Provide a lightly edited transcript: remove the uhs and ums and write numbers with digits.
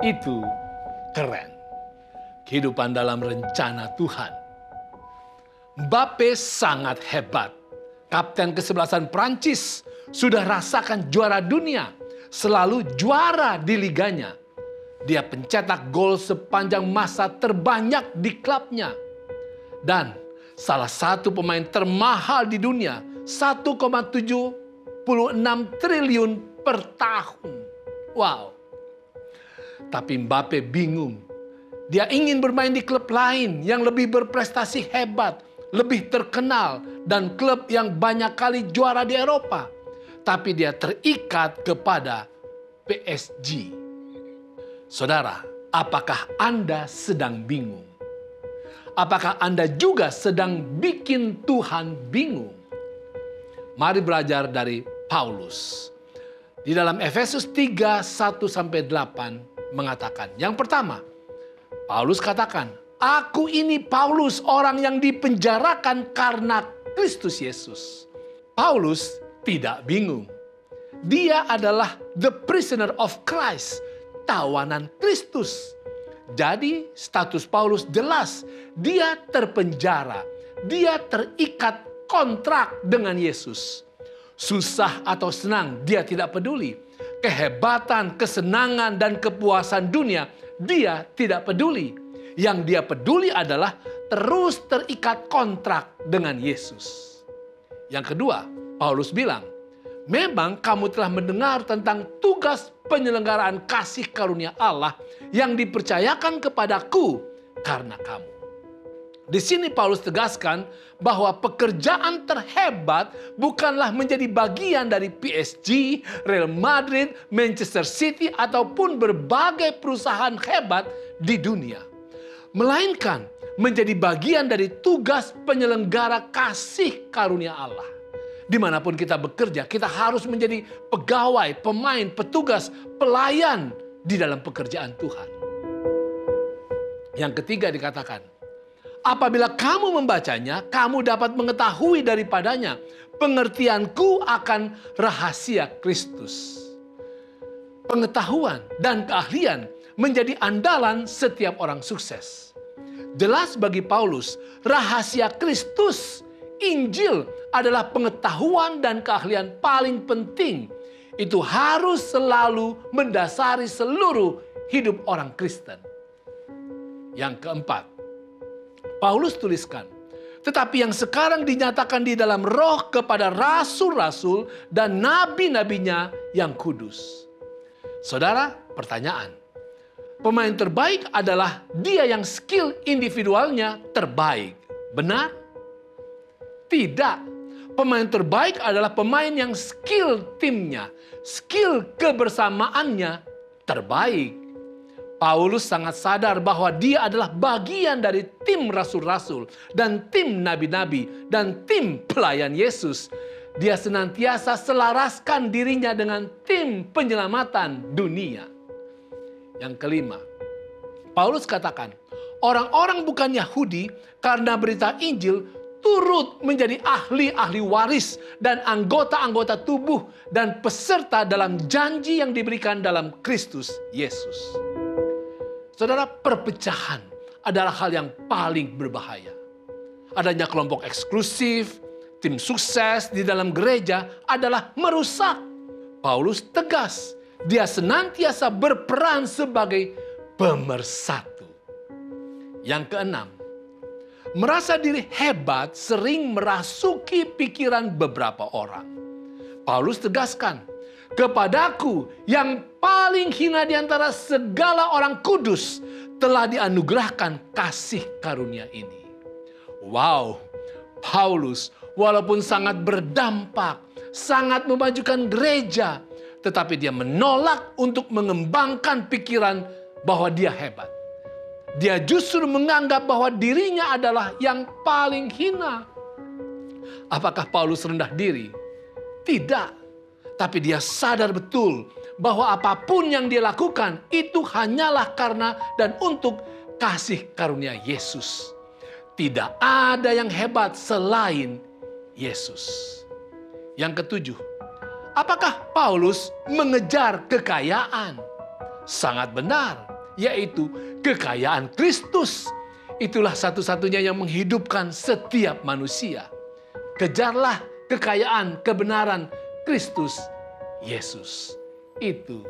Itu keren. Kehidupan dalam rencana Tuhan. Mbappe sangat hebat. Kapten kesebelasan Prancis sudah rasakan juara dunia. Selalu juara di liganya. Dia pencetak gol sepanjang masa terbanyak di klubnya. Dan salah satu pemain termahal di dunia. 1,76 triliun per tahun. Wow. Tapi Mbappe bingung. Dia ingin bermain di klub lain yang lebih berprestasi hebat, lebih terkenal, dan klub yang banyak kali juara di Eropa. Tapi dia terikat kepada PSG. Saudara, apakah Anda sedang bingung? Apakah Anda juga sedang bikin Tuhan bingung? Mari belajar dari Paulus. Di dalam Efesus 3, 1-8 mengatakan. Yang pertama, Paulus katakan, aku ini Paulus, orang yang dipenjarakan karena Kristus Yesus. Paulus tidak bingung. Dia adalah the prisoner of Christ, tawanan Kristus. Jadi status Paulus jelas, dia terpenjara, dia terikat kontrak dengan Yesus. Susah atau senang, dia tidak peduli. Kehebatan, kesenangan, dan kepuasan dunia, dia tidak peduli. Yang dia peduli adalah terus terikat kontrak dengan Yesus. Yang kedua, Paulus bilang, memang kamu telah mendengar tentang tugas penyelenggaraan kasih karunia Allah yang dipercayakan kepadaku karena kamu. Di sini Paulus tegaskan bahwa pekerjaan terhebat bukanlah menjadi bagian dari PSG, Real Madrid, Manchester City, ataupun berbagai perusahaan hebat di dunia. Melainkan menjadi bagian dari tugas penyelenggara kasih karunia Allah. Dimanapun kita bekerja, kita harus menjadi pegawai, pemain, petugas, pelayan di dalam pekerjaan Tuhan. Yang ketiga dikatakan, apabila kamu membacanya, kamu dapat mengetahui daripadanya pengertianku akan rahasia Kristus. Pengetahuan dan keahlian menjadi andalan setiap orang sukses. Jelas bagi Paulus, rahasia Kristus, Injil adalah pengetahuan dan keahlian paling penting. Itu harus selalu mendasari seluruh hidup orang Kristen. Yang keempat, Paulus tuliskan, tetapi yang sekarang dinyatakan di dalam roh kepada rasul-rasul dan nabi-nabinya yang kudus. Saudara, pertanyaan. Pemain terbaik adalah dia yang skill individualnya terbaik. Benar? Tidak. Pemain terbaik adalah pemain yang skill timnya, skill kebersamaannya terbaik. Paulus sangat sadar bahwa dia adalah bagian dari tim rasul-rasul dan tim nabi-nabi dan tim pelayan Yesus. Dia senantiasa selaraskan dirinya dengan tim penyelamatan dunia. Yang kelima, Paulus katakan, orang-orang bukan Yahudi karena berita Injil turut menjadi ahli-ahli waris dan anggota-anggota tubuh dan peserta dalam janji yang diberikan dalam Kristus Yesus. Saudara, perpecahan adalah hal yang paling berbahaya. Adanya kelompok eksklusif, tim sukses di dalam gereja adalah merusak. Paulus tegas, dia senantiasa berperan sebagai pemersatu. Yang keenam, merasa diri hebat sering merasuki pikiran beberapa orang. Paulus tegaskan, kepadaku yang paling hina di antara segala orang kudus telah dianugerahkan kasih karunia ini. Wow, Paulus walaupun sangat berdampak, sangat memajukan gereja, tetapi dia menolak untuk mengembangkan pikiran bahwa dia hebat. Dia justru menganggap bahwa dirinya adalah yang paling hina. Apakah Paulus rendah diri? Tidak. Tapi dia sadar betul bahwa apapun yang dia lakukan itu hanyalah karena dan untuk kasih karunia Yesus. Tidak ada yang hebat selain Yesus. Yang ketujuh, apakah Paulus mengejar kekayaan? Sangat benar. yaitu kekayaan Kristus. Itulah satu-satunya yang menghidupkan setiap manusia. Kejarlah kekayaan kebenaran Kristus Yesus. Itu